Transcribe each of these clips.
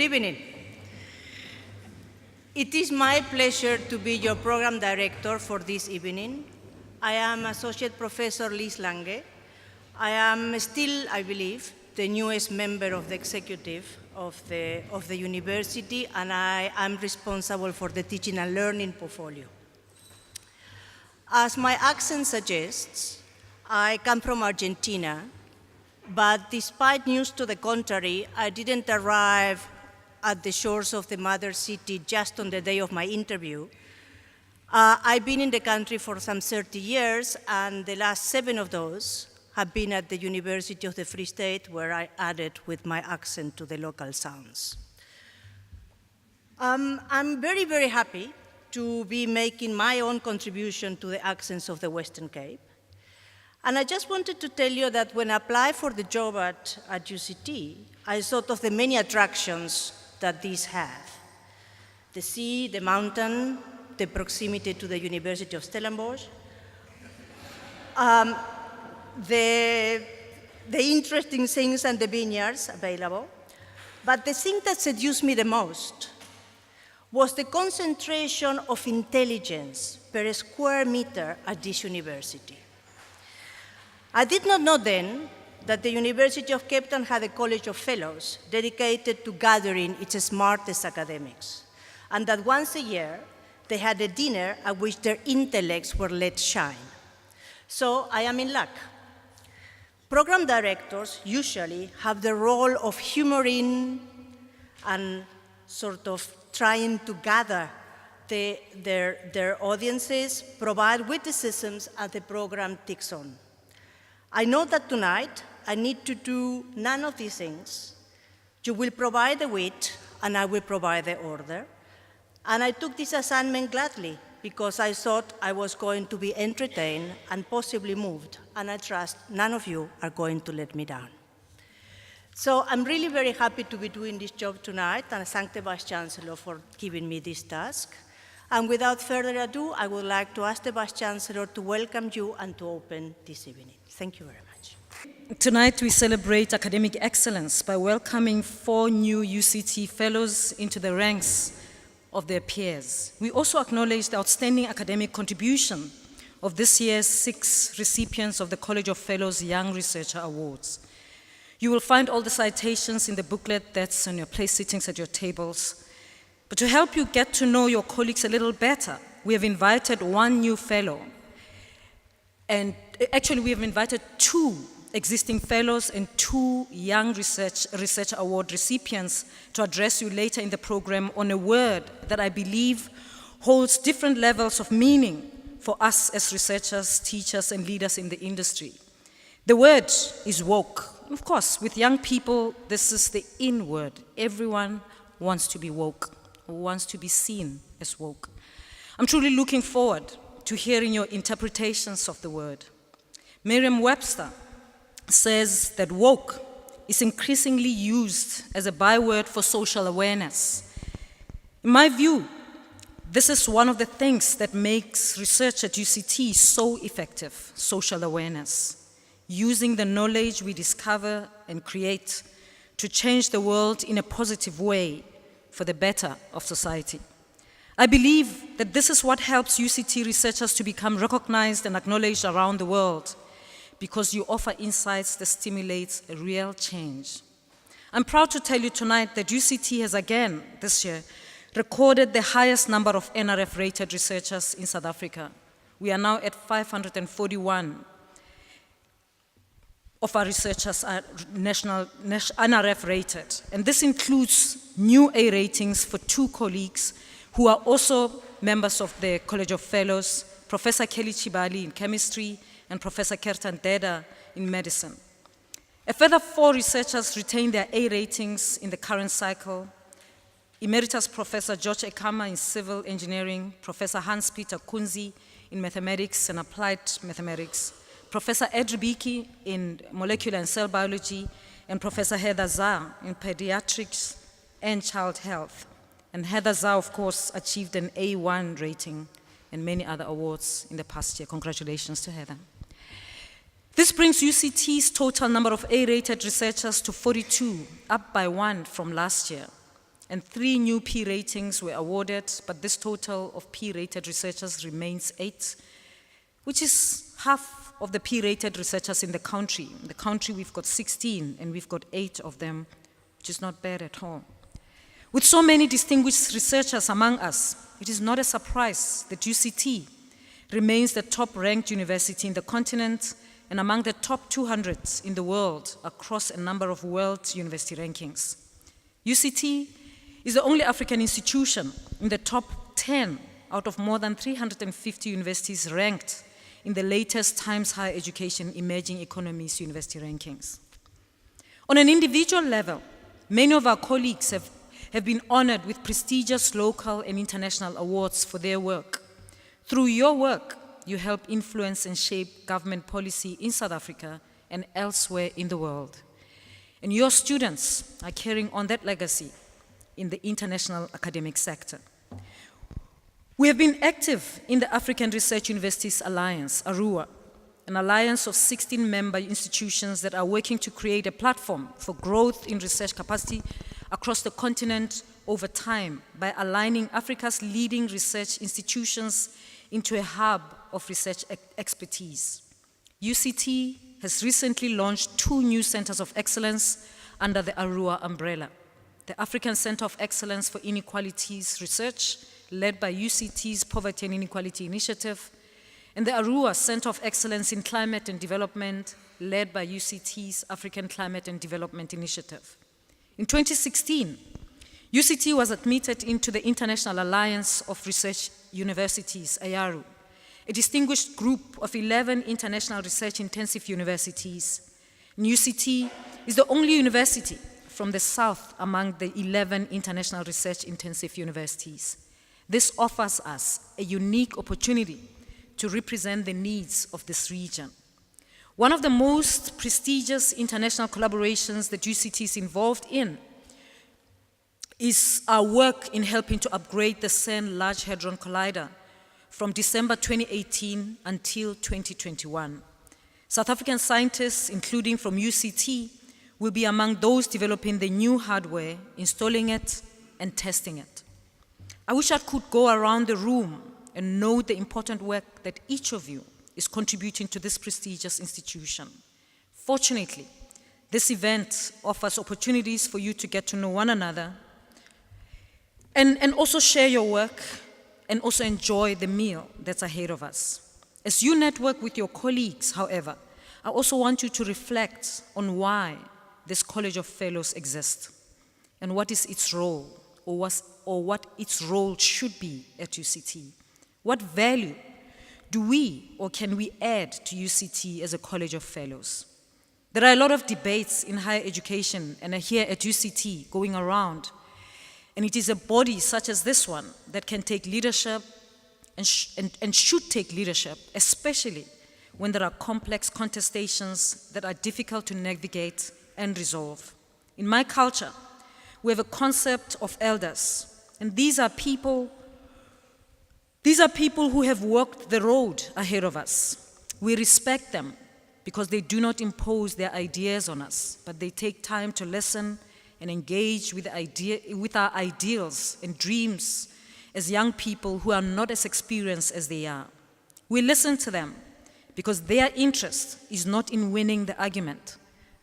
Good evening. It is my pleasure to be your program director for this evening. I am Associate Professor Liz Lange. I am still, I believe, the newest member of the executive of the university, and I am responsible for the teaching and learning portfolio. As my accent suggests, I come from Argentina, but despite news to the contrary, I didn't arrive at the shores of the mother city just on the day of my interview. I've been in the country for some 30 years, and the last 7 of those have been at the University of the Free State, where I added with my accent to the local sounds. I'm very, very happy to be making my own contribution to the accents of the Western Cape. And I just wanted to tell you that when I applied for the job at UCT, I thought of the many attractions that these have. The sea, the mountain, the proximity to the University of Stellenbosch, the interesting things and the vineyards available. But the thing that seduced me the most was the concentration of intelligence per square meter at this university. I did not know then that the University of Cape Town had a college of fellows dedicated to gathering its smartest academics, and that once a year they had a dinner at which their intellects were let shine. So I am in luck. Program directors usually have the role of humoring and sort of trying to gather their audiences, provide witticisms as the program ticks on. I know that tonight I need to do none of these things. You will provide the wit, and I will provide the order. And I took this assignment gladly because I thought I was going to be entertained and possibly moved, and I trust none of you are going to let me down. So I'm really very happy to be doing this job tonight, and I thank the Vice Chancellor for giving me this task. And without further ado, I would like to ask the Vice Chancellor to welcome you and to open this evening. Thank you very much. Tonight we celebrate academic excellence by welcoming 4 new UCT fellows into the ranks of their peers. We also acknowledge the outstanding academic contribution of this year's 6 recipients of the College of Fellows Young Researcher Awards. You will find all the citations in the booklet that's on your place sittings at your tables. But to help you get to know your colleagues a little better, we have invited 1 new fellow. And actually, we have invited 2 existing fellows and 2 young research award recipients to address you later in the program on a word that I believe holds different levels of meaning for us as researchers, teachers, and leaders in the industry. The word is woke. Of course, with young people, this is the in word. Everyone wants to be woke, or wants to be seen as woke. I'm truly looking forward to hearing your interpretations of the word. Merriam-Webster says that woke is increasingly used as a byword for social awareness. In my view, this is one of the things that makes research at UCT so effective, social awareness, using the knowledge we discover and create to change the world in a positive way for the better of society. I believe that this is what helps UCT researchers to become recognized and acknowledged around the world, because you offer insights that stimulate a real change. I'm proud to tell you tonight that UCT has again, this year, recorded the highest number of NRF-rated researchers in South Africa. We are now at 541 of our researchers are NRF-rated. And this includes new A ratings for 2 colleagues who are also members of the College of Fellows, Professor Kelly Chibali in chemistry and Professor Kertan Deda in medicine. A further 4 researchers retained their A ratings in the current cycle. Emeritus Professor George Ekama in civil engineering, Professor Hans-Peter Kunzi in mathematics and applied mathematics, Professor Ed Ribiki in molecular and cell biology, and Professor Heather Zah in pediatrics and child health. And Heather Zah, of course, achieved an A1 rating and many other awards in the past year. Congratulations to Heather. This brings UCT's total number of A-rated researchers to 42, up by 1 from last year. and 3 new P ratings were awarded, but this total of P-rated researchers remains 8, which is half of the P-rated researchers in the country. In the country, we've got 16, and we've got 8 of them, which is not bad at all. With so many distinguished researchers among us, it is not a surprise that UCT remains the top-ranked university in the continent and among the top 200 in the world across a number of world university rankings. UCT is the only African institution in the top 10 out of more than 350 universities ranked in the latest Times Higher Education Emerging Economies University rankings. On an individual level, many of our colleagues have been honored with prestigious local and international awards for their work. Through your work, you help influence and shape government policy in South Africa and elsewhere in the world. And your students are carrying on that legacy in the international academic sector. We have been active in the African Research Universities Alliance, ARUA, an alliance of 16 member institutions that are working to create a platform for growth in research capacity across the continent over time by aligning Africa's leading research institutions into a hub of research expertise. UCT has recently launched 2 new centers of excellence under the ARUA umbrella. The African Center of Excellence for Inequalities Research, led by UCT's Poverty and Inequality Initiative, and the ARUA Center of Excellence in Climate and Development, led by UCT's African Climate and Development Initiative. In 2016, UCT was admitted into the International Alliance of Research Universities, IARU, a distinguished group of 11 international research-intensive universities. And UCT is the only university from the South among the 11 international research-intensive universities. This offers us a unique opportunity to represent the needs of this region. One of the most prestigious international collaborations that UCT is involved in is our work in helping to upgrade the CERN Large Hadron Collider from December 2018 until 2021. South African scientists, including from UCT, will be among those developing the new hardware, installing it, and testing it. I wish I could go around the room and note the important work that each of you is contributing to this prestigious institution. Fortunately, this event offers opportunities for you to get to know one another and also share your work and also enjoy the meal that's ahead of us. As you network with your colleagues, however, I also want you to reflect on why this College of Fellows exists and what is its role or what its role should be at UCT. What value do we or can we add to UCT as a College of Fellows? There are a lot of debates in higher education and here at UCT going around, and it is a body such as this one that can take leadership and should take leadership, especially when there are complex contestations that are difficult to navigate and resolve. In my culture, we have a concept of elders, and these are people who have walked the road ahead of us. We respect them because they do not impose their ideas on us, but they take time to listen and engage with our ideals and dreams as young people who are not as experienced as they are. We listen to them because their interest is not in winning the argument,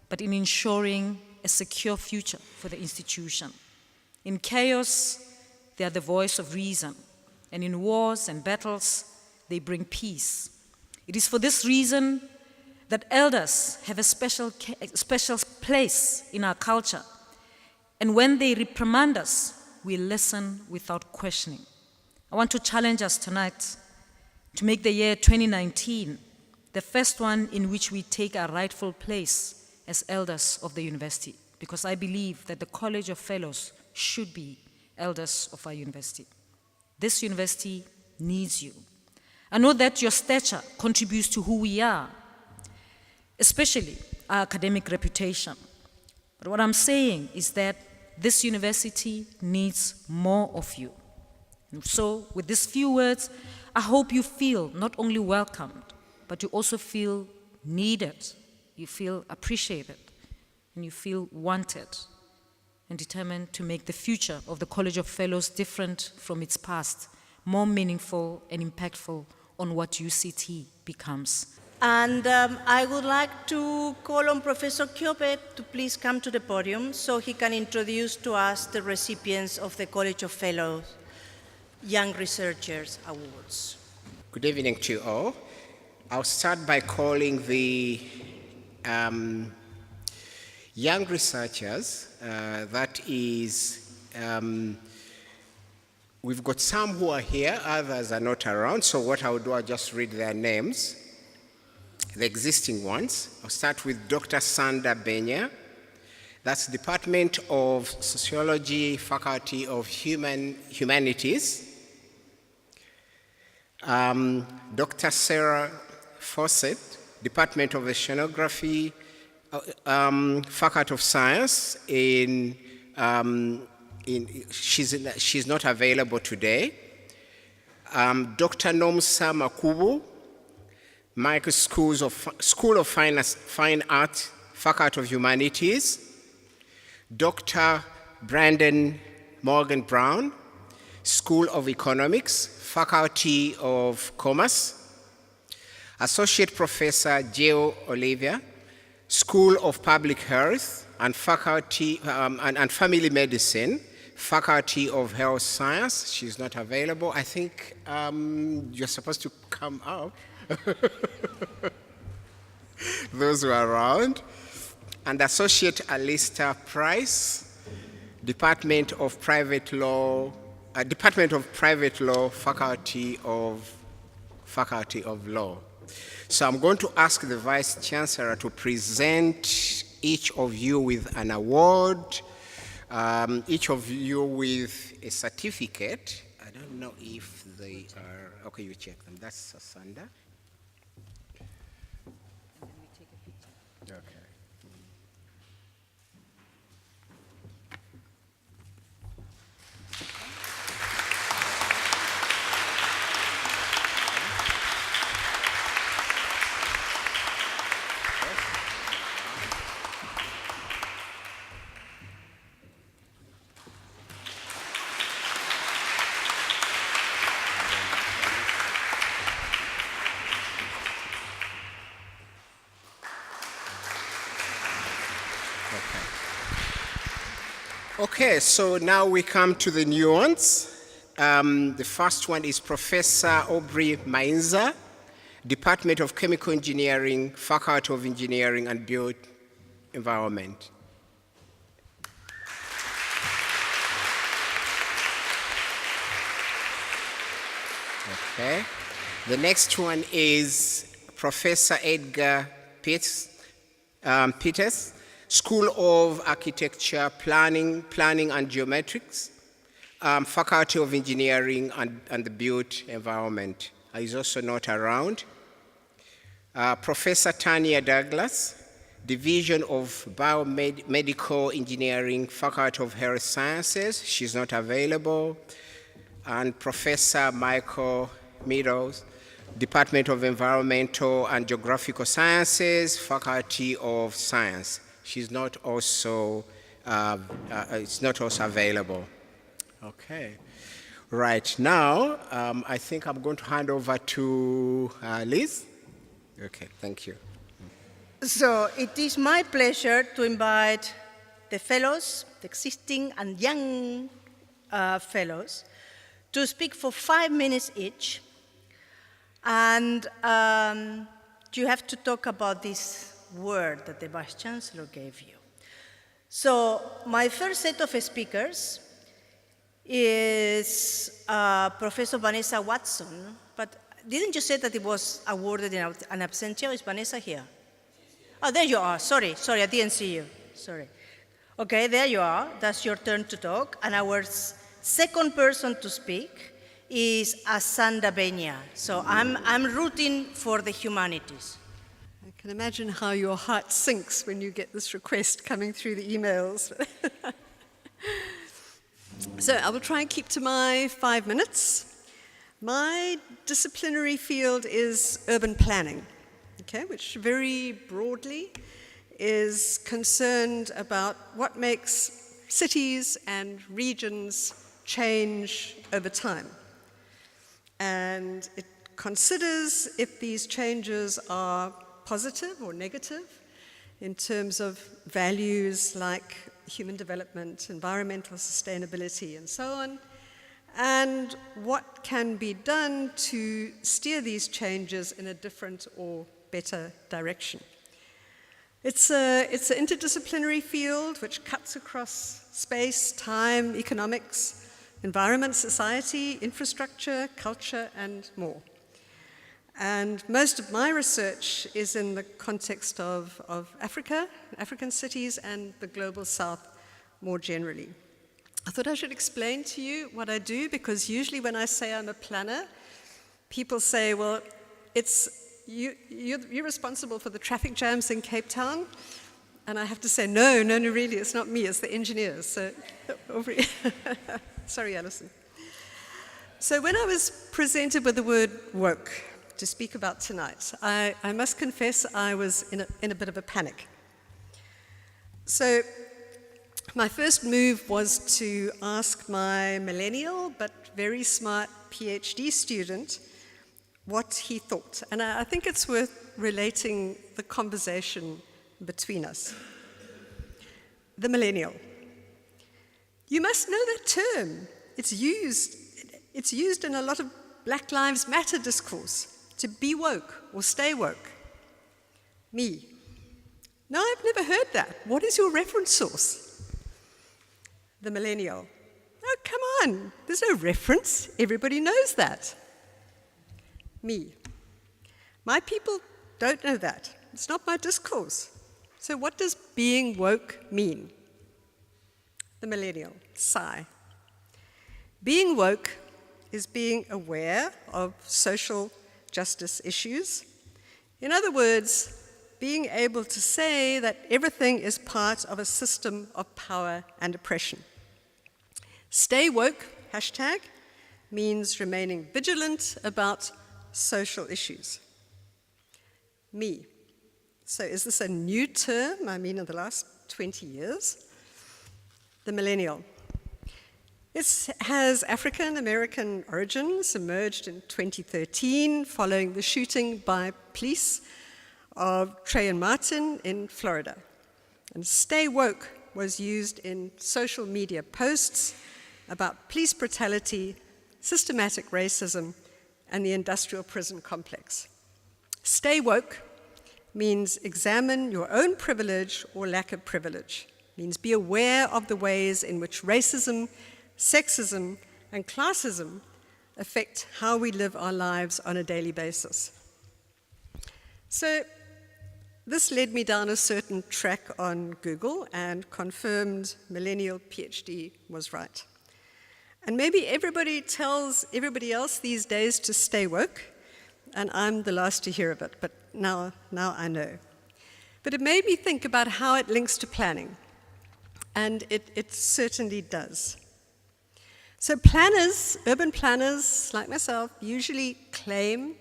but in ensuring a secure future for the institution. In chaos, they are the voice of reason, and in wars and battles, they bring peace. It is for this reason that elders have a special place in our culture, and when they reprimand us, we listen without questioning. I want to challenge us tonight to make the year 2019 the first one in which we take our rightful place as elders of the university, because I believe that the College of Fellows should be elders of our university. This university needs you. I know that your stature contributes to who we are, especially our academic reputation. But what I'm saying is that this university needs more of you. So, with these few words, I hope you feel not only welcomed, but you also feel needed, you feel appreciated, and you feel wanted. and determined to make the future of the College of Fellows different from its past, more meaningful and impactful on what UCT becomes. And I would like to call on Professor Kyobe to please come to the podium so he can introduce to us the recipients of the College of Fellows Young Researchers Awards. Good evening to you all. I'll start by calling the young researchers. That is, we've got some who are here, others are not around, so what I'll do, I'll just read their names, the existing ones. I'll start with Dr. Sanda Benya. That's Department of Sociology, Faculty of Humanities. Dr. Sarah Fawcett, Department of Oceanography, Faculty of Science. She's not available today. Dr. Nomsa Makubu, Michael School of Fine Art, Faculty of Humanities. Dr. Brandon Morgan Brown, School of Economics, Faculty of Commerce. Associate Professor Geo Olivia, School of Public Health and Faculty and Family Medicine, Faculty of Health Science. She's not available. I think you're supposed to come up. Those who are around. And Associate Alistair Price, Department of Private Law, Faculty of Law. So I'm going to ask the Vice Chancellor to present each of you with an award, each of you with a certificate. I don't know if they are, okay, you check them. That's Sasanda. Okay. Okay, so now we come to the new ones. The first one is Professor Aubrey Mainza, Department of Chemical Engineering, Faculty of Engineering and Built Environment. Okay. The next one is Professor Edgar Peters, School of Architecture, Planning and Geometrics, Faculty of Engineering and the Built Environment. He's also not around. Professor Tanya Douglas, Division of Biomedical Engineering, Faculty of Health Sciences. She's not available. And Professor Michael Meadows, Department of Environmental and Geographical Sciences, Faculty of Science. She's not also, it's not also available. Okay. Right now, I think I'm going to hand over to Liz. Okay, thank you. So it is my pleasure to invite the fellows, the existing and young fellows, to speak for 5 minutes each. And you have to talk about this word that the Vice Chancellor gave you. So my first set of speakers is Professor Vanessa Watson, but didn't you say that it was awarded in an absentia? Is Vanessa here? Oh, there you are. Sorry, I didn't see you. Sorry. Okay, there you are. That's your turn to talk. And our second person to speak is Asena Banyamin. So I'm rooting for the humanities. I can imagine how your heart sinks when you get this request coming through the emails. So I will try and keep to my 5 minutes. My disciplinary field is urban planning, okay, which very broadly is concerned about what makes cities and regions change over time. And it considers if these changes are positive or negative in terms of values like human development, environmental sustainability, and so on, and what can be done to steer these changes in a different or better direction. It's an interdisciplinary field which cuts across space, time, economics, environment, society, infrastructure, culture, and more. And most of my research is in the context of Africa, African cities, and the global south more generally. I thought I should explain to you what I do, because usually when I say I'm a planner, people say, well, you're responsible for the traffic jams in Cape Town. And I have to say, no, really, it's not me, it's the engineers. So, sorry, Alison. So when I was presented with the word woke to speak about tonight, I must confess I was in a bit of a panic. So my first move was to ask my millennial but very smart PhD student what he thought. And I think it's worth relating the conversation between us. The millennial. You must know that term. It's used in a lot of Black Lives Matter discourse, to be woke or stay woke. Me. No, I've never heard that. What is your reference source? The millennial. Oh, come on. There's no reference. Everybody knows that. Me. My people don't know that. It's not my discourse. So what does being woke mean? The millennial. Sigh. Being woke is being aware of social justice issues. In other words, being able to say that everything is part of a system of power and oppression. Stay woke, hashtag, means remaining vigilant about social issues. Me. So is this a new term? I mean, in the last 20 years? The millennial. It has African-American origins, emerged in 2013 following the shooting by police of Trayvon Martin in Florida. And stay woke was used in social media posts about police brutality, systematic racism, and the industrial prison complex. Stay woke means examine your own privilege or lack of privilege. It means be aware of the ways in which racism, sexism, and classism affect how we live our lives on a daily basis. So this led me down a certain track on Google and confirmed millennial PhD was right. And maybe everybody tells everybody else these days to stay woke, and I'm the last to hear of it, but now I know. But it made me think about how it links to planning, and it certainly does. So planners, urban planners like myself, usually claim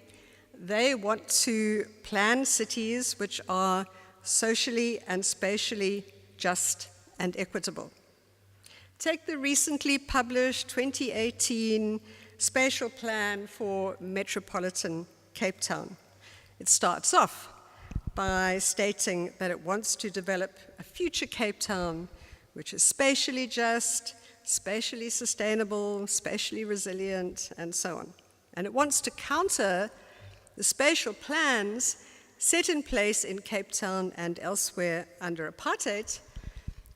they want to plan cities which are socially and spatially just and equitable. Take the recently published 2018 spatial plan for metropolitan Cape Town. It starts off by stating that it wants to develop a future Cape Town which is spatially just, spatially sustainable, spatially resilient, and so on. And it wants to counter the spatial plans set in place in Cape Town and elsewhere under apartheid,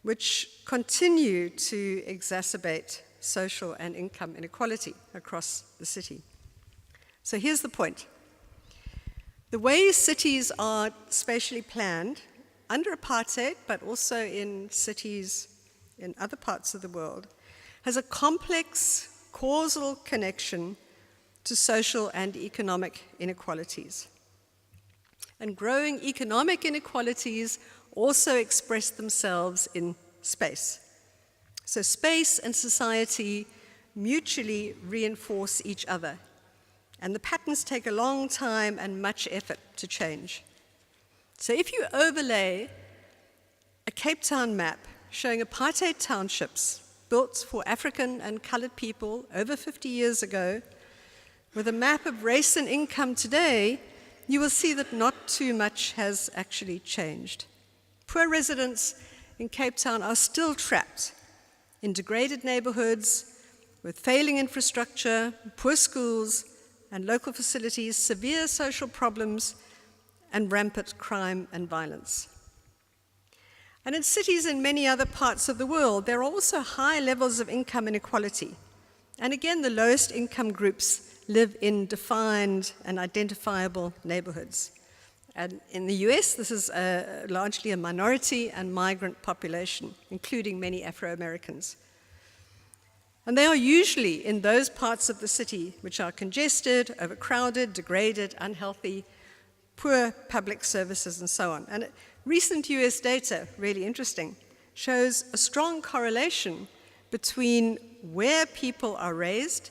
which continue to exacerbate social and income inequality across the city. So here's the point. The way cities are spatially planned under apartheid, but also in cities in other parts of the world, has a complex causal connection to social and economic inequalities. And growing economic inequalities also express themselves in space. So space and society mutually reinforce each other, and the patterns take a long time and much effort to change. So if you overlay a Cape Town map showing apartheid townships built for African and colored people over 50 years ago, with a map of race and income today, you will see that not too much has actually changed. Poor residents in Cape Town are still trapped in degraded neighborhoods with failing infrastructure, poor schools and local facilities, severe social problems, and rampant crime and violence. And in cities in many other parts of the world, there are also high levels of income inequality. And again, the lowest income groups live in defined and identifiable neighborhoods. And in the US, this is largely a minority and migrant population, including many Afro-Americans. And they are usually in those parts of the city which are congested, overcrowded, degraded, unhealthy, poor public services, and so on. And recent US data, really interesting, shows a strong correlation between where people are raised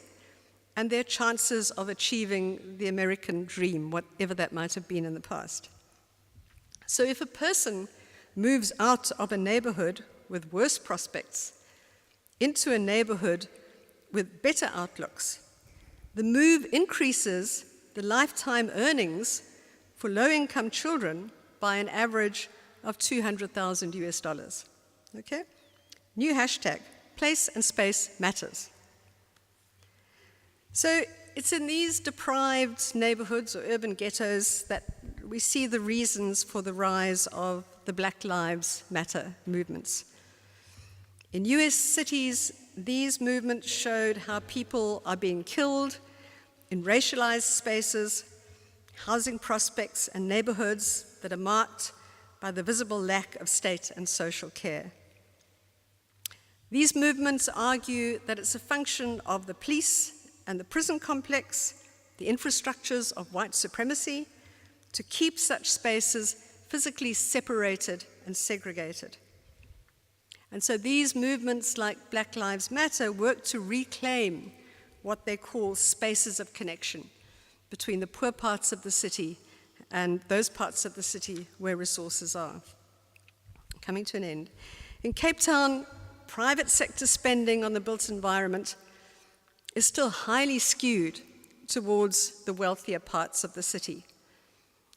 and their chances of achieving the American dream, whatever that might have been in the past. So if a person moves out of a neighborhood with worse prospects into a neighborhood with better outlooks, the move increases the lifetime earnings for low-income children by an average of $200,000 US. Okay? New hashtag, place and space matters. So it's in these deprived neighborhoods or urban ghettos that we see the reasons for the rise of the Black Lives Matter movements. In US cities, these movements showed how people are being killed in racialized spaces, housing prospects, and neighborhoods that are marked by the visible lack of state and social care. These movements argue that it's a function of the police and the prison complex, the infrastructures of white supremacy, to keep such spaces physically separated and segregated. And so these movements like Black Lives Matter work to reclaim what they call spaces of connection between the poor parts of the city and those parts of the city where resources are. Coming to an end. In Cape Town, private sector spending on the built environment is still highly skewed towards the wealthier parts of the city.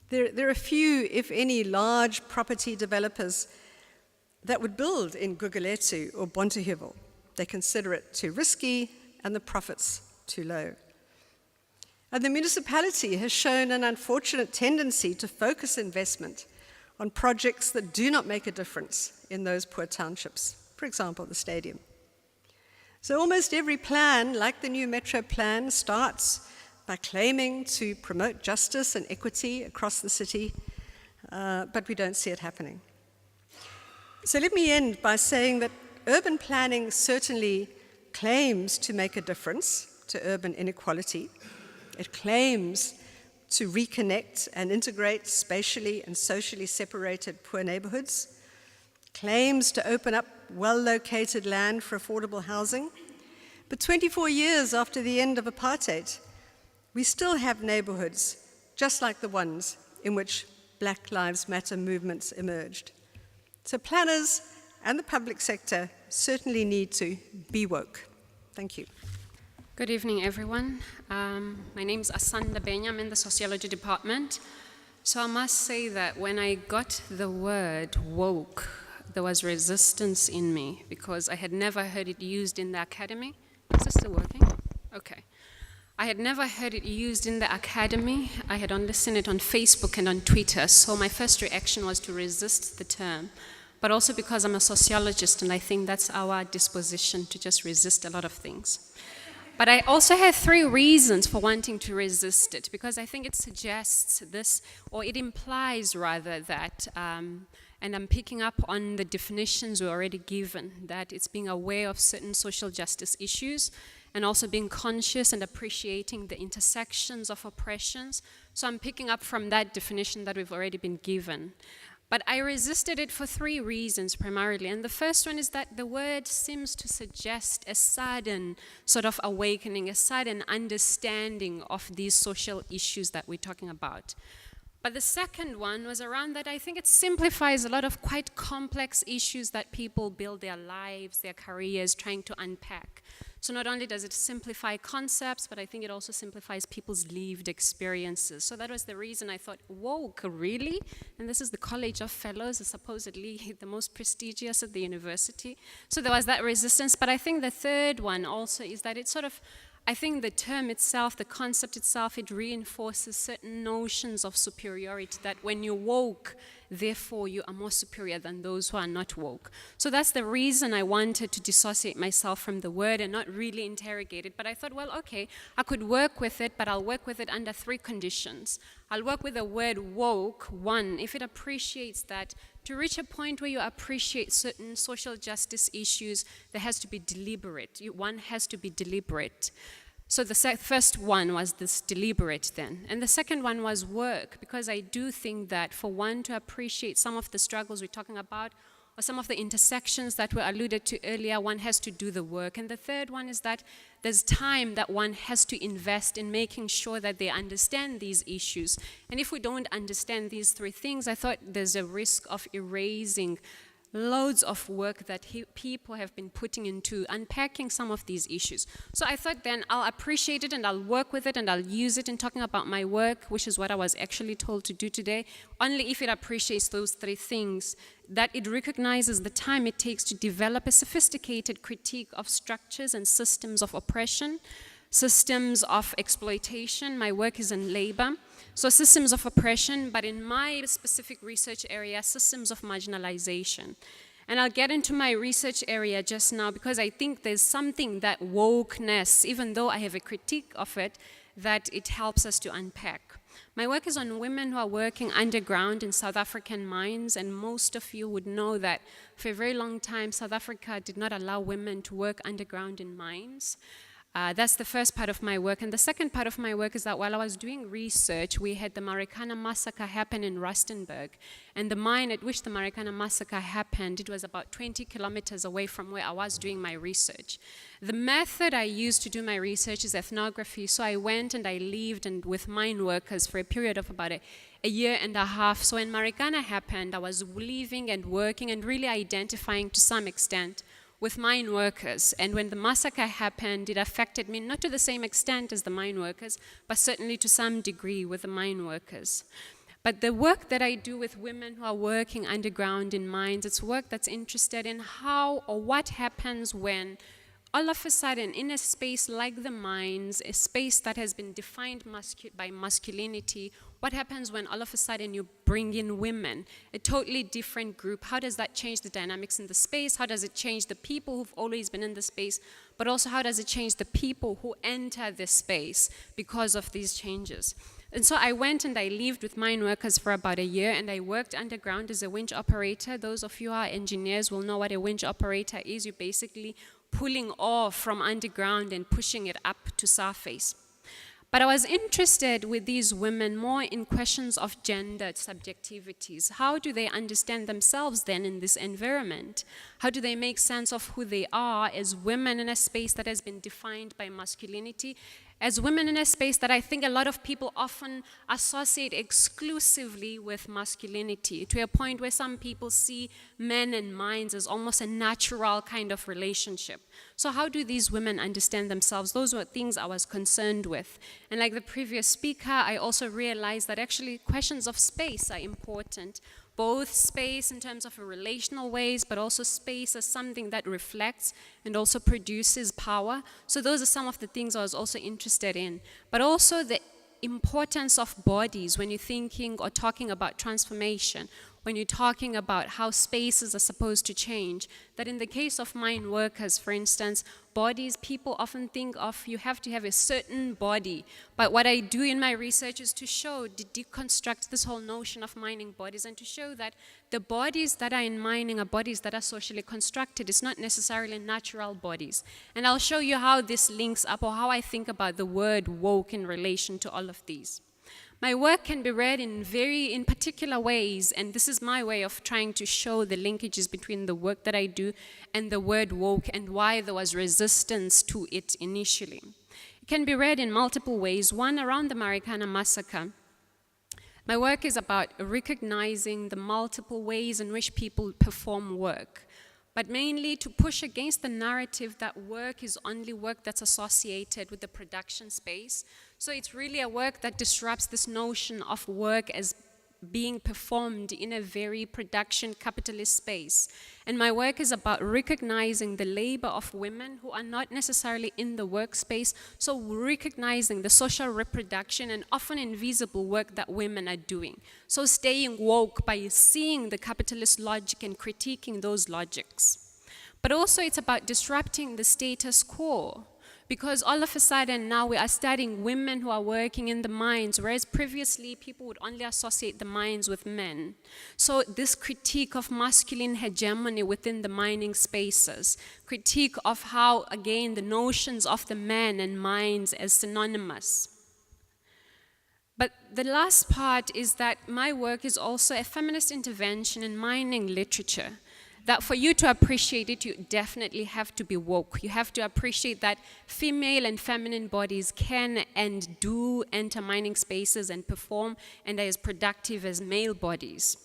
There are few, if any, large property developers that would build in Gugulethu or Bonteheuwel. They consider it too risky and the profits too low. And the municipality has shown an unfortunate tendency to focus investment on projects that do not make a difference in those poor townships, for example, the stadium. So almost every plan, like the new Metro plan, starts by claiming to promote justice and equity across the city, but we don't see it happening. So let me end by saying that urban planning certainly claims to make a difference to urban inequality. It claims to reconnect and integrate spatially and socially separated poor neighborhoods, claims to open up well-located land for affordable housing. But 24 years after the end of apartheid, we still have neighborhoods just like the ones in which Black Lives Matter movements emerged. So planners and the public sector certainly need to be woke. Thank you. Good evening, everyone. My name is Asena Banyamin. I'm in the sociology department. So I must say that when I got the word woke, there was resistance in me because I had never heard it used in the academy. Is this still working? Okay. I had never heard it used in the academy. I had only seen it on Facebook and on Twitter, so my first reaction was to resist the term, but also because I'm a sociologist and I think that's our disposition to just resist a lot of things. But I also have 3 reasons for wanting to resist it, because I think it suggests this, or it implies rather that, and I'm picking up on the definitions we're already given, that it's being aware of certain social justice issues and also being conscious and appreciating the intersections of oppressions. So I'm picking up from that definition that we've already been given. But I resisted it for 3 reasons primarily. And the first one is that the word seems to suggest a sudden sort of awakening, a sudden understanding of these social issues that we're talking about. But the second one was around that I think it simplifies a lot of quite complex issues that people build their lives, their careers, trying to unpack. So not only does it simplify concepts, but I think it also simplifies people's lived experiences. So that was the reason I thought, woke, really? And this is the College of Fellows, supposedly the most prestigious at the university. So there was that resistance. But I think the third one also is that it sort of, I think the term itself, the concept itself, it reinforces certain notions of superiority, that when you're woke, therefore you are more superior than those who are not woke. So that's the reason I wanted to dissociate myself from the word and not really interrogate it. But I thought, well, okay, I could work with it, but I'll work with it under 3 conditions. I'll work with the word woke. 1, if it appreciates that, to reach a point where you appreciate certain social justice issues, there has to be deliberate. One has to be deliberate. So the first one was this deliberate then. And the second one was work, because I do think that for one to appreciate some of the struggles we're talking about, or some of the intersections that were alluded to earlier, one has to do the work. And the third one is that there's time that one has to invest in making sure that they understand these issues. And if we don't understand these 3 things, I thought there's a risk of erasing loads of work that people have been putting into unpacking some of these issues. So I thought then I'll appreciate it and I'll work with it and I'll use it in talking about my work, which is what I was actually told to do today, only if it appreciates those 3 things, that it recognizes the time it takes to develop a sophisticated critique of structures and systems of oppression, systems of exploitation. My work is in labor. So systems of oppression, but in my specific research area, systems of marginalization. And I'll get into my research area just now because I think there's something that wokeness, even though I have a critique of it, that it helps us to unpack. My work is on women who are working underground in South African mines, and most of you would know that for a very long time, South Africa did not allow women to work underground in mines. That's the first part of my work. And the second part of my work is that while I was doing research, we had the Marikana massacre happen in Rustenburg. And the mine at which the Marikana massacre happened, it was about 20 kilometers away from where I was doing my research. The method I used to do my research is ethnography. So I went and I lived with mine workers for a period of about a year and a half. So when Marikana happened, I was living and working and really identifying to some extent with mine workers. And when the massacre happened, it affected me not to the same extent as the mine workers, but certainly to some degree with the mine workers. But the work that I do with women who are working underground in mines, it's work that's interested in how or what happens when all of a sudden, in a space like the mines, a space that has been defined by masculinity, what happens when all of a sudden you bring in women, a totally different group? How does that change the dynamics in the space? How does it change the people who've always been in the space? But also, how does it change the people who enter the space because of these changes? And so I went and I lived with mine workers for about a year, and I worked underground as a winch operator. Those of you who are engineers will know what a winch operator is. You're basically pulling ore from underground and pushing it up to surface. But I was interested with these women more in questions of gendered subjectivities. How do they understand themselves then in this environment? How do they make sense of who they are as women in a space that has been defined by masculinity? As women in a space that I think a lot of people often associate exclusively with masculinity, to a point where some people see men and mines as almost a natural kind of relationship. So how do these women understand themselves? Those were things I was concerned with. And like the previous speaker, I also realized that actually questions of space are important. Both space in terms of relational ways, but also space as something that reflects and also produces power. So those are some of the things I was also interested in. But also the importance of bodies when you're thinking or talking about transformation, when you're talking about how spaces are supposed to change, that in the case of mine workers, for instance, bodies, people often think of you have to have a certain body. But what I do in my research is to show, to deconstruct this whole notion of mining bodies and to show that the bodies that are in mining are bodies that are socially constructed. It's not necessarily natural bodies. And I'll show you how this links up or how I think about the word woke in relation to all of these. My work can be read in particular ways, and this is my way of trying to show the linkages between the work that I do and the word woke and why there was resistance to it initially. It can be read in multiple ways. One, around the Marikana massacre, My work is about recognizing the multiple ways in which people perform work, but mainly to push against the narrative that work is only work that's associated with the production space. So it's really a work that disrupts this notion of work as being performed in a very production capitalist space. And my work is about recognizing the labor of women who are not necessarily in the workspace, so recognizing the social reproduction and often invisible work that women are doing. So staying woke by seeing the capitalist logic and critiquing those logics. But also it's about disrupting the status quo, because all of a sudden now we are studying women who are working in the mines, whereas previously people would only associate the mines with men. So this critique of masculine hegemony within the mining spaces, critique of how, again, the notions of the man and mines as synonymous. But the last part is that my work is also a feminist intervention in mining literature. That for you to appreciate it, you definitely have to be woke. You have to appreciate that female and feminine bodies can and do enter mining spaces and perform and are as productive as male bodies.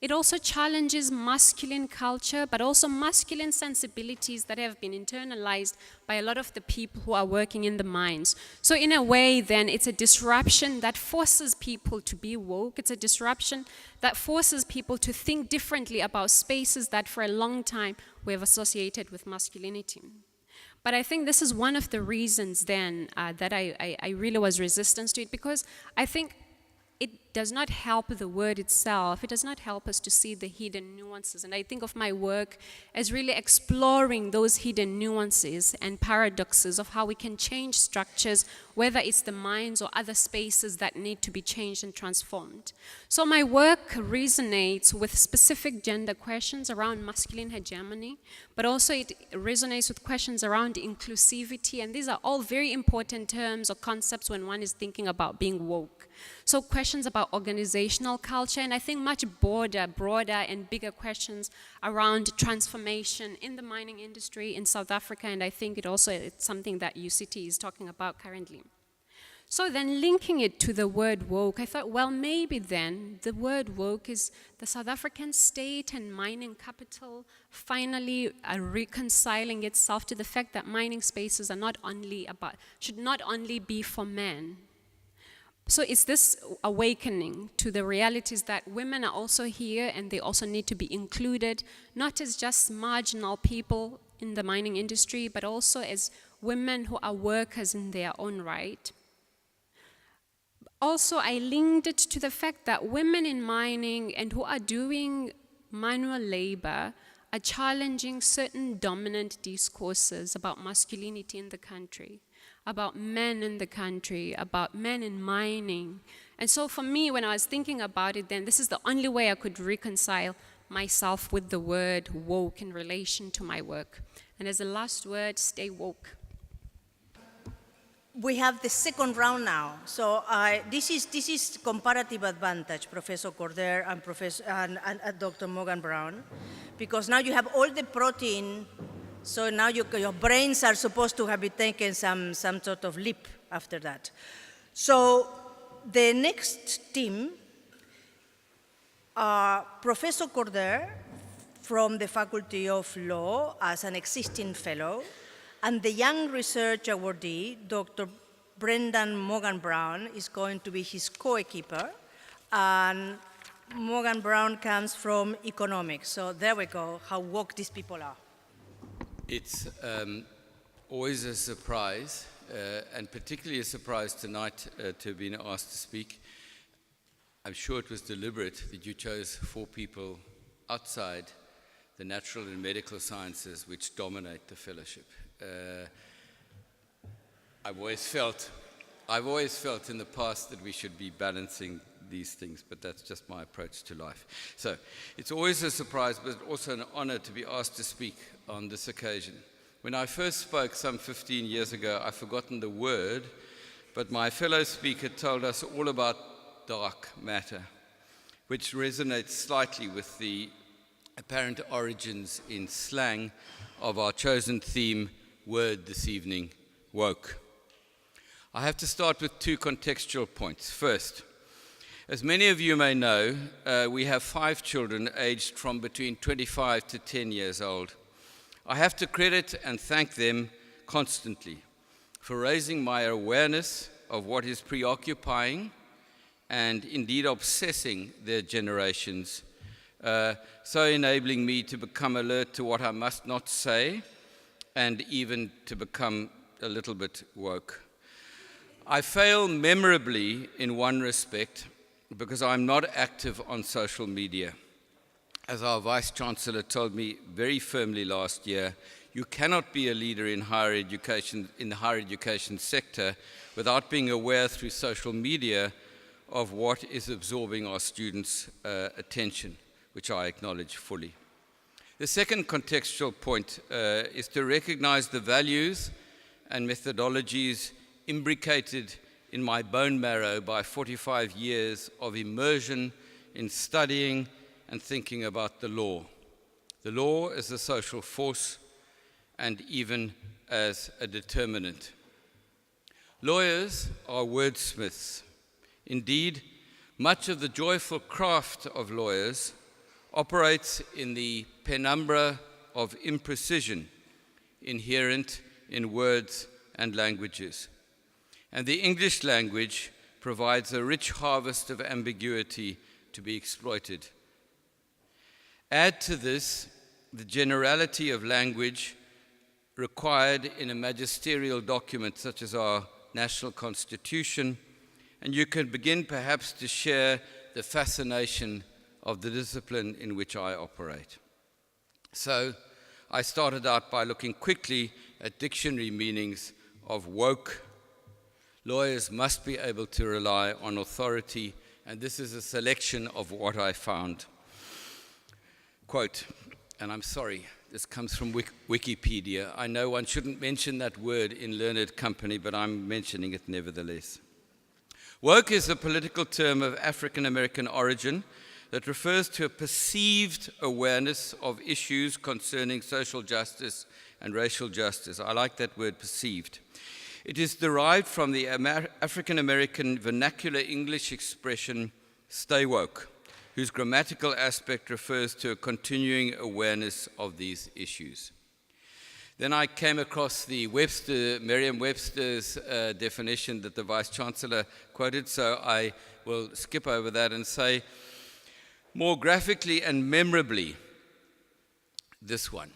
It also challenges masculine culture, but also masculine sensibilities that have been internalized by a lot of the people who are working in the mines. So in a way, then, it's a disruption that forces people to be woke. It's a disruption that forces people to think differently about spaces that for a long time we have associated with masculinity. But I think this is one of the reasons then that I really was resistant to it, because I think it does not help the word itself. It does not help us to see the hidden nuances. And I think of my work as really exploring those hidden nuances and paradoxes of how we can change structures, whether it's the mines or other spaces that need to be changed and transformed. So my work resonates with specific gender questions around masculine hegemony, but also it resonates with questions around inclusivity. And these are all very important terms or concepts when one is thinking about being woke. So questions about organizational culture, and I think much broader and bigger questions around transformation in the mining industry in South Africa, and I think it's something that UCT is talking about currently. So then linking it to the word woke, I thought, well, maybe then the word woke is the South African state and mining capital finally reconciling itself to the fact that mining spaces should not only be for men. So it's this awakening to the realities that women are also here and they also need to be included, not as just marginal people in the mining industry, but also as women who are workers in their own right. Also, I linked it to the fact that women in mining and who are doing manual labor are challenging certain dominant discourses about masculinity in the country, about men in the country, about men in mining. And so for me, when I was thinking about it then, this is the only way I could reconcile myself with the word woke in relation to my work. And as the last word, stay woke. We have the second round now. So this is comparative advantage, Professor Corder and Dr. Morgan Brown, because now you have all the protein. So now your brains are supposed to have been taken some sort of leap after that. So the next team are Professor Corder from the Faculty of Law as an existing fellow, and the Young Research Awardee, Dr. Brendan Morgan Brown, is going to be his co-keeper. And Morgan Brown comes from economics. So there we go, how woke these people are. It's always a surprise, and particularly a surprise tonight to have been asked to speak. I'm sure it was deliberate that you chose 4 people outside the natural and medical sciences which dominate the fellowship. I've always felt in the past that we should be balancing these things, but that's just my approach to life. So it's always a surprise, but also an honor to be asked to speak on this occasion. When I first spoke some 15 years ago, I've forgotten the word, but my fellow speaker told us all about dark matter, which resonates slightly with the apparent origins in slang of our chosen theme word this evening, woke. I have to start with 2 contextual points. First, As many of you may know, we have 5 children aged from between 25 to 10 years old. I have to credit and thank them constantly for raising my awareness of what is preoccupying and indeed obsessing their generations, so enabling me to become alert to what I must not say and even to become a little bit woke. I fail memorably in one respect because I'm not active on social media. As our Vice-Chancellor told me very firmly last year, you cannot be a leader in higher education, in the higher education sector, without being aware through social media of what is absorbing our students' attention, which I acknowledge fully. The second contextual point is to recognize the values and methodologies imbricated in my bone marrow by 45 years of immersion in studying and thinking about the law. The law as a social force and even as a determinant. Lawyers are wordsmiths. Indeed, much of the joyful craft of lawyers operates in the penumbra of imprecision inherent in words and languages. And the English language provides a rich harvest of ambiguity to be exploited. Add to this the generality of language required in a magisterial document such as our national constitution, and you can begin perhaps to share the fascination of the discipline in which I operate. So I started out by looking quickly at dictionary meanings of woke. Lawyers must be able to rely on authority, and this is a selection of what I found. Quote, and I'm sorry, this comes from Wikipedia. I know one shouldn't mention that word in learned company, but I'm mentioning it nevertheless. Woke is a political term of African American origin that refers to a perceived awareness of issues concerning social justice and racial justice. I like that word, perceived. It is derived from the African American vernacular English expression, stay woke, whose grammatical aspect refers to a continuing awareness of these issues. Then I came across the Merriam-Webster's definition that the Vice-Chancellor quoted, so I will skip over that and say, more graphically and memorably, this one.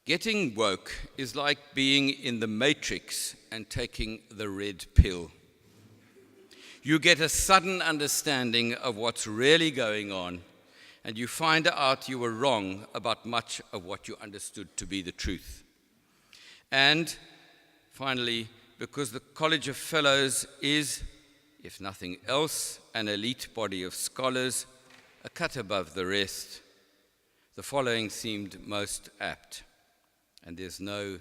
Getting woke is like being in the Matrix and taking the red pill. You get a sudden understanding of what's really going on, and you find out you were wrong about much of what you understood to be the truth. And finally, because the College of Fellows is, if nothing else, an elite body of scholars, a cut above the rest, the following seemed most apt. And there's no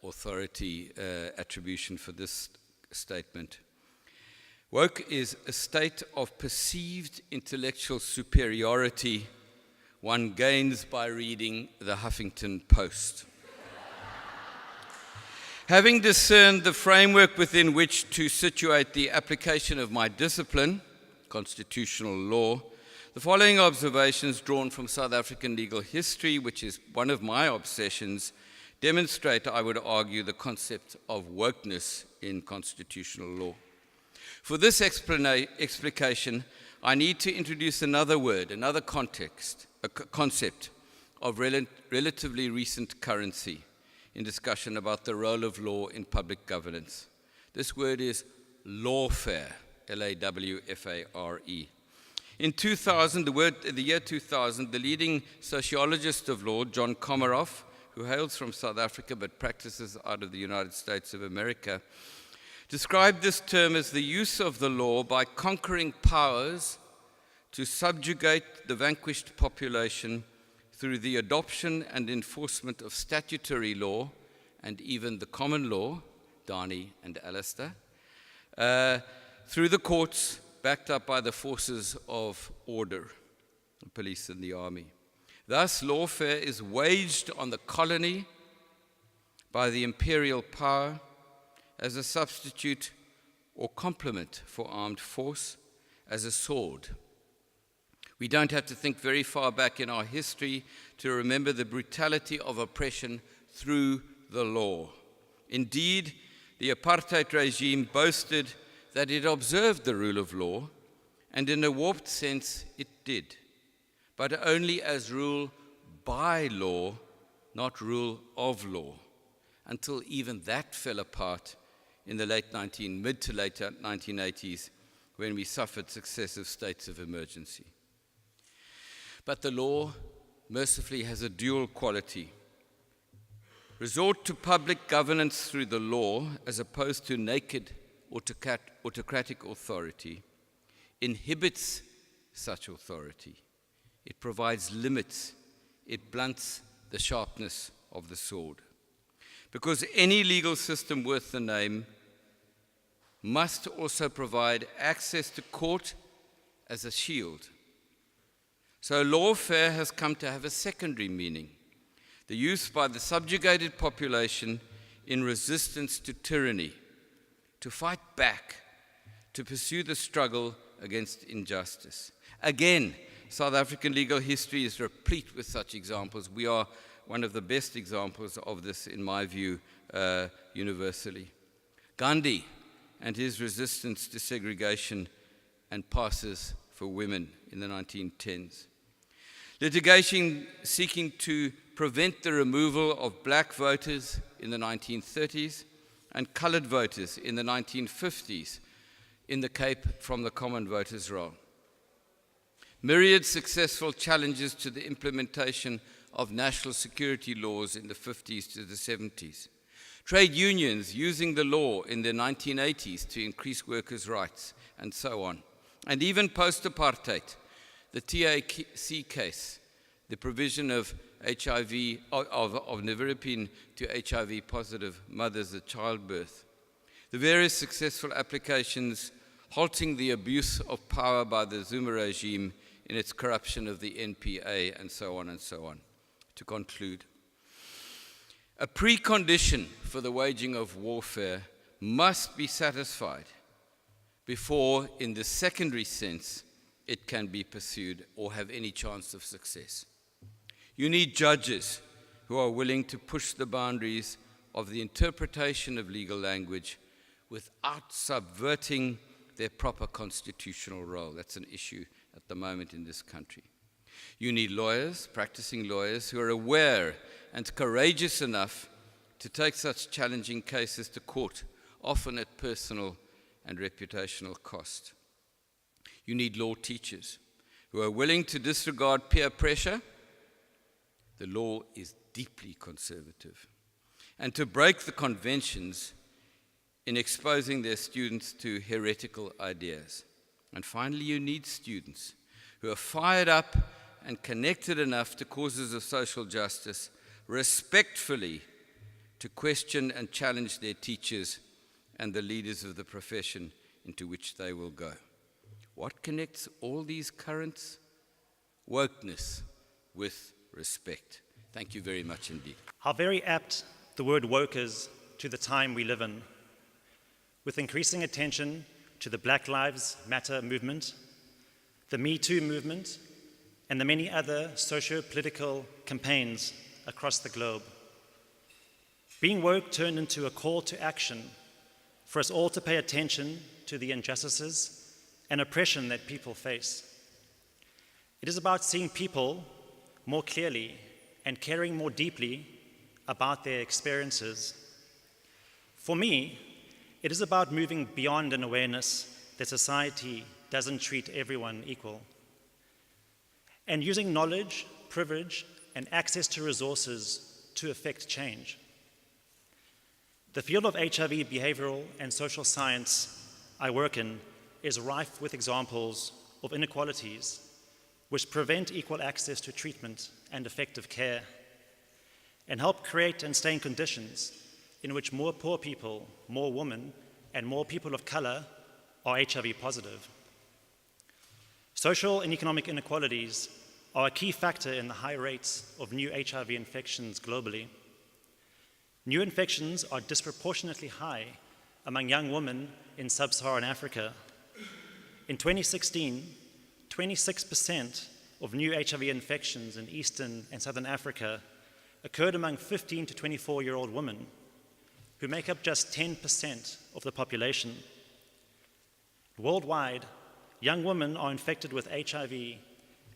authority attribution for this statement. Woke is a state of perceived intellectual superiority one gains by reading the Huffington Post. Having discerned the framework within which to situate the application of my discipline, constitutional law, the following observations drawn from South African legal history, which is one of my obsessions, demonstrate, I would argue, the concept of wokeness in constitutional law. For this explication, I need to introduce another word, another context, a concept of relatively recent currency in discussion about the role of law in public governance. This word is lawfare, L-A-W-F-A-R-E. In 2000, the year 2000, the leading sociologist of law, John Komaroff, who hails from South Africa but practices out of the United States of America, described this term as the use of the law by conquering powers to subjugate the vanquished population through the adoption and enforcement of statutory law and even the common law, Dani and Alistair, through the courts, backed up by the forces of order, the police and the army. Thus, lawfare is waged on the colony by the imperial power as a substitute or complement for armed force as a sword. We don't have to think very far back in our history to remember the brutality of oppression through the law. Indeed, the apartheid regime boasted that it observed the rule of law, and in a warped sense it did, but only as rule by law, not rule of law, until even that fell apart in the mid to late 1980s, when we suffered successive states of emergency. But the law, mercifully, has a dual quality. Resort to public governance through the law, as opposed to naked autocratic authority, inhibits such authority. It provides limits. It blunts the sharpness of the sword. Because any legal system worth the name must also provide access to court as a shield. So lawfare has come to have a secondary meaning, the use by the subjugated population in resistance to tyranny, to fight back, to pursue the struggle against injustice. Again, South African legal history is replete with such examples. We are one of the best examples of this, in my view, universally. Gandhi and his resistance to segregation and passes for women in the 1910s. Litigation seeking to prevent the removal of black voters in the 1930s and colored voters in the 1950s in the Cape from the common voters' roll. Myriad successful challenges to the implementation of national security laws in the 50s to the 70s. Trade unions using the law in the 1980s to increase workers' rights, and so on. And even post-apartheid, the TAC case, the provision of HIV, of nevirapine to HIV-positive mothers at childbirth, the various successful applications halting the abuse of power by the Zuma regime in its corruption of the NPA, and so on and so on. To conclude, a precondition for the waging of warfare must be satisfied before, in the secondary sense, it can be pursued or have any chance of success. You need judges who are willing to push the boundaries of the interpretation of legal language without subverting their proper constitutional role. That's an issue at the moment in this country. You need lawyers, practicing lawyers, who are aware and courageous enough to take such challenging cases to court, often at personal and reputational cost. You need law teachers who are willing to disregard peer pressure. The law is deeply conservative. And to break the conventions in exposing their students to heretical ideas. And finally, you need students who are fired up and connected enough to causes of social justice, respectfully to question and challenge their teachers and the leaders of the profession into which they will go. What connects all these currents? Wokeness with respect. Thank you very much indeed. How very apt the word woke is to the time we live in. With increasing attention to the Black Lives Matter movement, the Me Too movement, and the many other socio-political campaigns across the globe. Being woke turned into a call to action for us all to pay attention to the injustices and oppression that people face. It is about seeing people more clearly and caring more deeply about their experiences. For me, it is about moving beyond an awareness that society doesn't treat everyone equal, and using knowledge, privilege, and access to resources to effect change. The field of HIV behavioral and social science I work in is rife with examples of inequalities which prevent equal access to treatment and effective care, and help create and sustain conditions in which more poor people, more women, and more people of color are HIV positive. Social and economic inequalities are a key factor in the high rates of new HIV infections globally. New infections are disproportionately high among young women in sub-Saharan Africa, In 2016, 26% of new HIV infections in Eastern and Southern Africa occurred among 15 to 24-year-old women, who make up just 10% of the population. Worldwide, young women are infected with HIV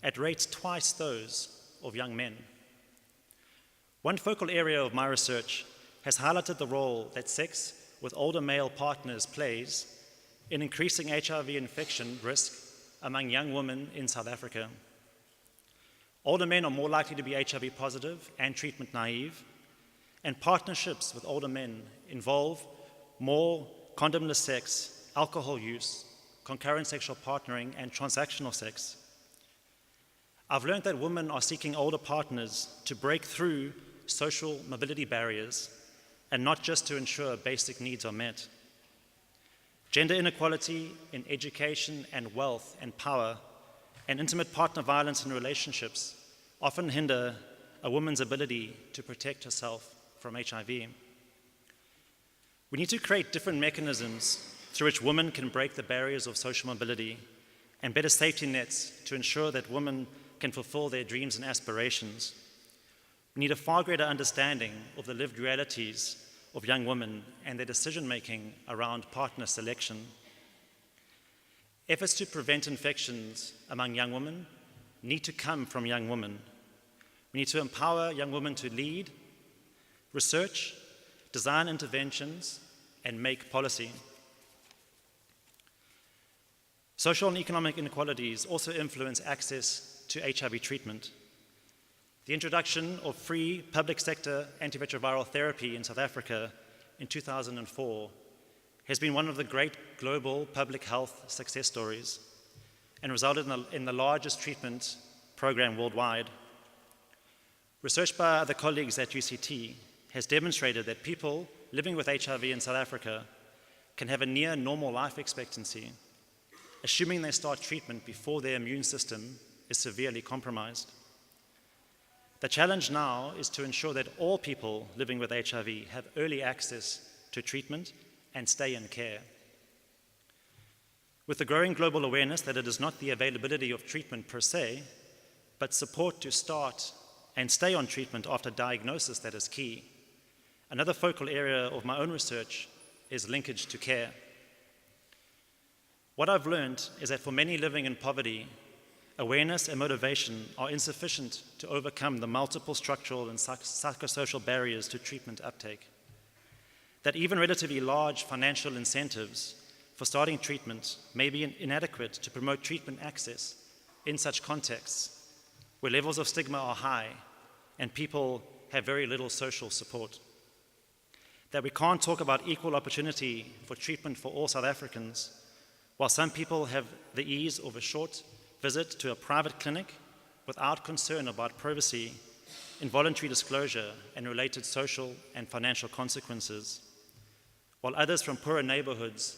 at rates twice those of young men. One focal area of my research has highlighted the role that sex with older male partners plays in increasing HIV infection risk among young women in South Africa. Older men are more likely to be HIV positive and treatment naive, and partnerships with older men involve more condomless sex, alcohol use, concurrent sexual partnering, and transactional sex. I've learned that women are seeking older partners to break through social mobility barriers and not just to ensure basic needs are met. Gender inequality in education and wealth and power and intimate partner violence in relationships often hinder a woman's ability to protect herself from HIV. We need to create different mechanisms through which women can break the barriers of social mobility and better safety nets to ensure that women can fulfill their dreams and aspirations. We need a far greater understanding of the lived realities of young women and their decision-making around partner selection. Efforts to prevent infections among young women need to come from young women. We need to empower young women to lead, research, design interventions, and make policy. Social and economic inequalities also influence access to HIV treatment. The introduction of free public sector antiretroviral therapy in South Africa in 2004 has been one of the great global public health success stories and resulted in the largest treatment program worldwide. Research by other colleagues at UCT has demonstrated that people living with HIV in South Africa can have a near normal life expectancy, assuming they start treatment before their immune system is severely compromised. The challenge now is to ensure that all people living with HIV have early access to treatment and stay in care. With the growing global awareness that it is not the availability of treatment per se, but support to start and stay on treatment after diagnosis that is key, another focal area of my own research is linkage to care. What I've learned is that for many living in poverty, awareness and motivation are insufficient to overcome the multiple structural and psychosocial barriers to treatment uptake. That even relatively large financial incentives for starting treatment may be inadequate to promote treatment access in such contexts where levels of stigma are high and people have very little social support. That we can't talk about equal opportunity for treatment for all South Africans, while some people have the ease of a short visit to a private clinic without concern about privacy, involuntary disclosure, and related social and financial consequences, while others from poorer neighborhoods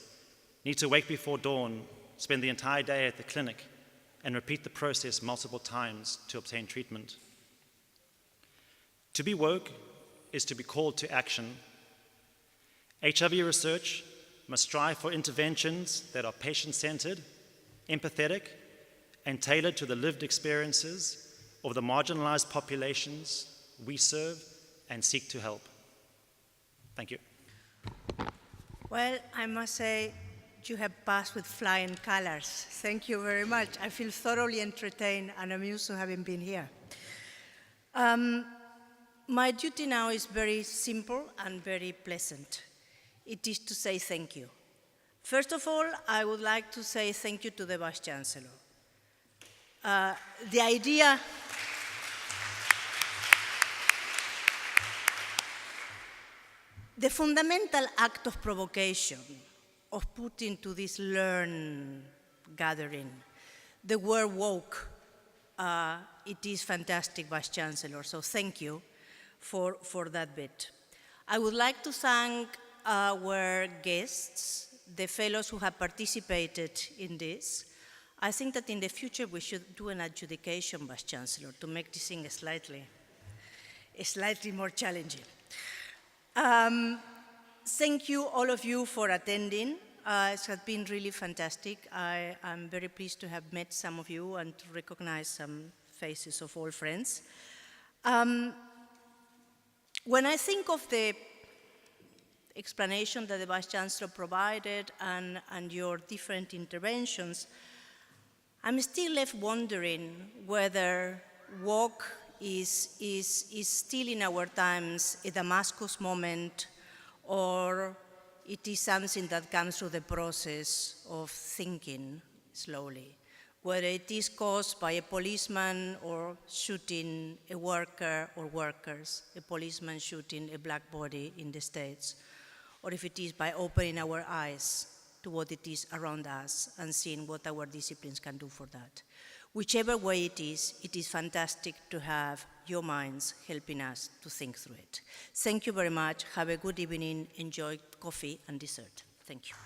need to wake before dawn, spend the entire day at the clinic, and repeat the process multiple times to obtain treatment. To be woke is to be called to action. HIV research must strive for interventions that are patient-centered, empathetic, and tailored to the lived experiences of the marginalized populations we serve and seek to help. Thank you. Well, I must say, you have passed with flying colors. Thank you very much. I feel thoroughly entertained and amused to having been here. My duty now is very simple and very pleasant. It is to say thank you. First of all, I would like to say thank you to the Vice Chancellor. The fundamental act of provocation of putting to this learn gathering the word woke, it is fantastic, Vice Chancellor, so thank you for that bit. I would like to thank our guests, the fellows who have participated in this. I think that in the future we should do an adjudication, Vice Chancellor, to make this thing slightly more challenging. Thank you, all of you, for attending. It has been really fantastic. I'm very pleased to have met some of you and to recognize some faces of old friends. When I think of the explanation that the Vice Chancellor provided and your different interventions, I'm still left wondering whether woke is still in our times a Damascus moment, or it is something that comes through the process of thinking slowly, whether it is caused by a policeman or shooting a worker or workers, a policeman shooting a black body in the States, or if it is by opening our eyes to what it is around us and seeing what our disciplines can do for that. Whichever way it is fantastic to have your minds helping us to think through it. Thank you very much. Have a good evening. Enjoy coffee and dessert. Thank you.